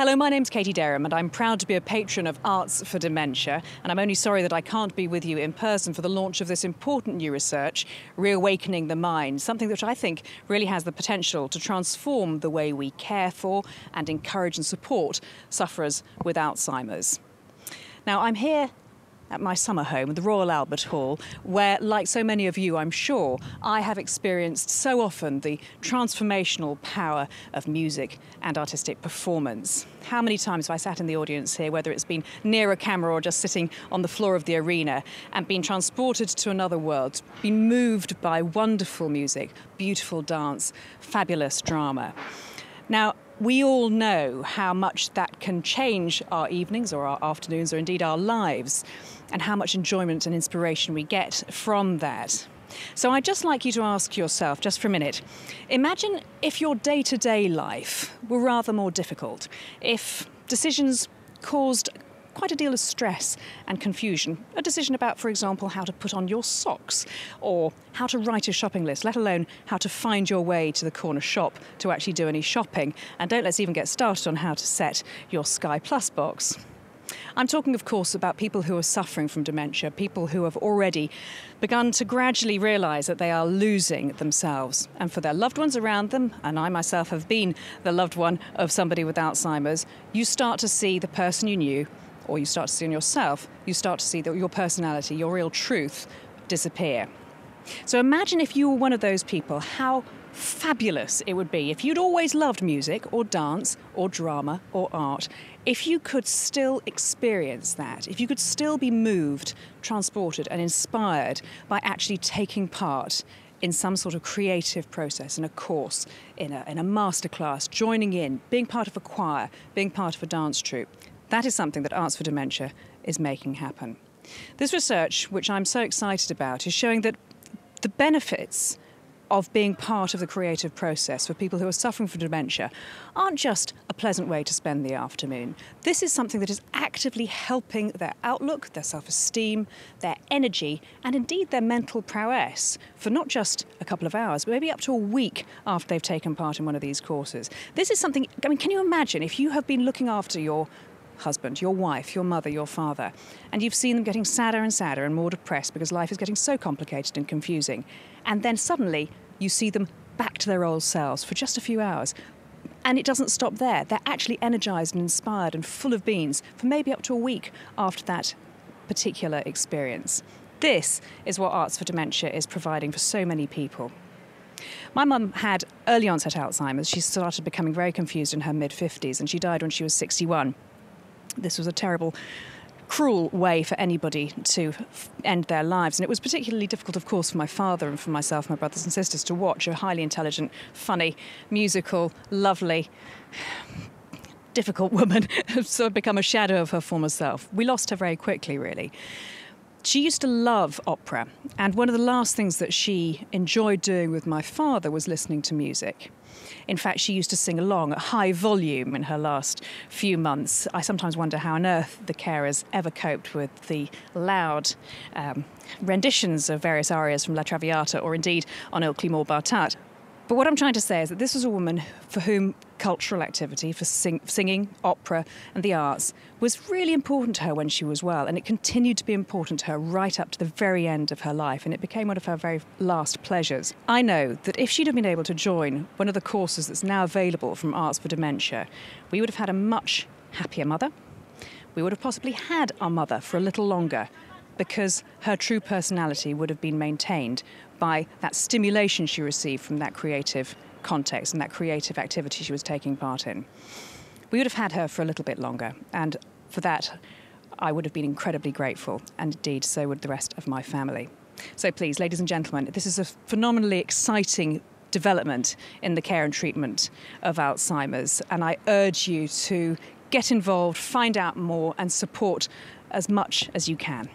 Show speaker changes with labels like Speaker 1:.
Speaker 1: Hello, my name's Katie Derham and I'm proud to be a patron of Arts for Dementia, and I'm only sorry that I can't be with you in person for the launch of this important new research, Reawakening the Mind, something which I think really has the potential to transform the way we care for and encourage and support sufferers with Alzheimer's. Now, I'm here at my summer home, the Royal Albert Hall, where, like so many of you, I'm sure, I have experienced so often the transformational power of music and artistic performance. How many times have I sat in the audience here, whether it's been near a camera or just sitting on the floor of the arena, and been transported to another world, been moved by wonderful music, beautiful dance, fabulous drama. Now, we all know how much that can change our evenings or our afternoons or indeed our lives, and how much enjoyment and inspiration we get from that. So I'd just like you to ask yourself, just for a minute, imagine if your day-to-day life were rather more difficult, if decisions caused quite a deal of stress and confusion. A decision about, for example, how to put on your socks or how to write a shopping list, let alone how to find your way to the corner shop to actually do any shopping. And let's even get started on how to set your Sky Plus box. I'm talking, of course, about people who are suffering from dementia, people who have already begun to gradually realise that they are losing themselves. And for their loved ones around them, and I myself have been the loved one of somebody with Alzheimer's, you start to see the person you knew, or you start to see in yourself, you start to see that your personality, your real truth, disappear. So imagine if you were one of those people, how fabulous it would be if you'd always loved music or dance or drama or art, if you could still experience that, if you could still be moved, transported and inspired by actually taking part in some sort of creative process, in a course, in a masterclass, joining in, being part of a choir, being part of a dance troupe. That is something that Arts for Dementia is making happen. This research, which I'm so excited about, is showing that the benefits of being part of the creative process for people who are suffering from dementia aren't just a pleasant way to spend the afternoon. This is something that is actively helping their outlook, their self-esteem, their energy, and indeed their mental prowess for not just a couple of hours, but maybe up to a week after they've taken part in one of these courses. This is something, can you imagine if you have been looking after your husband, your wife, your mother, your father, and you've seen them getting sadder and sadder and more depressed because life is getting so complicated and confusing, and then suddenly you see them back to their old selves for just a few hours. And it doesn't stop there. They're actually energised and inspired and full of beans for maybe up to a week after that particular experience. This is what Arts for Dementia is providing for so many people. My mum had early onset Alzheimer's. She started becoming very confused in her mid-50s and she died when she was 61. This was a terrible, cruel way for anybody to end their lives. And it was particularly difficult, of course, for my father and for myself, my brothers and sisters, to watch a highly intelligent, funny, musical, lovely, difficult woman sort of become a shadow of her former self. We lost her very quickly, really. She used to love opera, and one of the last things that she enjoyed doing with my father was listening to music. In fact, she used to sing along at high volume in her last few months. I sometimes wonder how on earth the carers ever coped with the loud renditions of various arias from La Traviata or indeed on Il Climor Bartat. But what I'm trying to say is that this was a woman for whom cultural activity, for singing, opera and the arts, was really important to her when she was well, and it continued to be important to her right up to the very end of her life, and it became one of her very last pleasures. I know that if she'd have been able to join one of the courses that's now available from Arts for Dementia, we would have had a much happier mother. We would have possibly had our mother for a little longer, because her true personality would have been maintained by that stimulation she received from that creative context and that creative activity she was taking part in. We would have had her for a little bit longer, and for that I would have been incredibly grateful, and indeed so would the rest of my family. So please, ladies and gentlemen, this is a phenomenally exciting development in the care and treatment of Alzheimer's, and I urge you to get involved, find out more and support as much as you can.